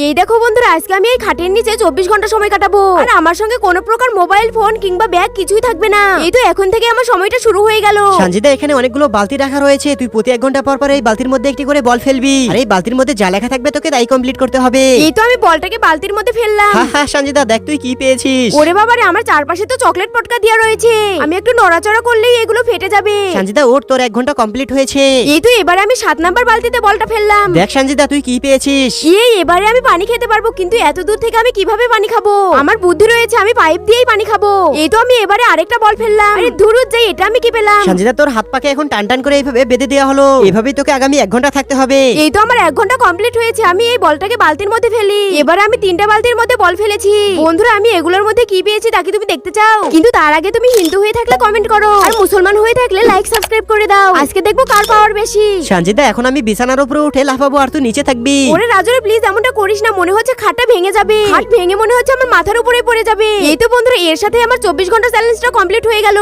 এই দেখো বন্ধুরা, আজকে আমি এই খাটের নিচে 24 ঘন্টা সময় কাটাবো। আর আমার সঙ্গে কোনো প্রকার মোবাইল ফোন কিংবা ব্যাগ কিছুই থাকবে না। এই তো এখন থেকে আমার সময়টা শুরু হয়ে গেল। সঞ্জিতা, এখানে অনেকগুলো বালতি রাখা রয়েছে। তুই প্রতি 1 ঘন্টা পর পর এই বালতির মধ্যে একটি করে বল ফেলবি। আর এই বালতির মধ্যে যা লেখা থাকবে তোকে তাই কমপ্লিট করতে হবে। এই তো আমি বলটাকে বালতির মধ্যে ফেললাম। হ্যাঁ সঞ্জিতা, দেখ তুই কি পেয়েছিস। ওরে বাবারে, আমার চারপাশে তো চকলেট পটকা দেওয়া রয়েছে। আমি একটু নড়াচড়া করলেই এগুলো ফেটে যাবে। সঞ্জিতা ওর, তোর 1 ঘন্টা কমপ্লিট হয়েছে। এই তো এবারে আমি 7 নাম্বার বালতিতে বলটা ফেললাম। দেখ সঞ্জিতা, তুই কি পেয়েছিস। এবারে আমি পানি খেতে পারবো, কিন্তু এত দূর থেকে আমি কিভাবে পানি খাবো? আমার বুদ্ধি রয়েছে, আমি পাইপ দিয়েই পানি খাবো। এই তো আমি এবারে আরেকটা বল ফেললাম। আরে ধুরুত যাই, এটা আমি কি পেলাম? সঞ্জিতা, তোর হাত পাকে এখন টান টান করে এইভাবে বেঁধে দেওয়া হলো। এভাবেই তোকে আগামী 1 ঘন্টা থাকতে হবে। এই তো আমার 1 ঘন্টা কমপ্লিট হয়েছে। আমি এই বলটাকে বালতির মধ্যে ফেলি। এবারে আমি 3টা বালতির মধ্যে বল ফেলেছি। বন্ধুরা, আমি এগুলোর মধ্যে কি পেয়েছি তা কি তুমি দেখতে চাও? কিন্তু তার আগে তুমি হিন্দু হয়ে থাকলে কমেন্ট করো, আর মুসলমান হয়ে থাকলে লাইক সাবস্ক্রাইব করে দাও। আজকে দেখবো কার পাওয়ার বেশি। সঞ্জিতা, এখন আমি বিছানার উপরে উঠে লাফাবো আর তুই নিচে থাকবি। ওরে রাজুরে, প্লিজ এমনটা করিস না। মনে হচ্ছে খাটটা ভেঙে যাবে। খাট ভেঙে মনে হচ্ছে আমার মাথার উপরে পড়ে যাবে। এই তো বন্ধুরা, এর সাথে আমার 24 ঘন্টা চ্যালেঞ্জটা কমপ্লিট হয়ে গেল।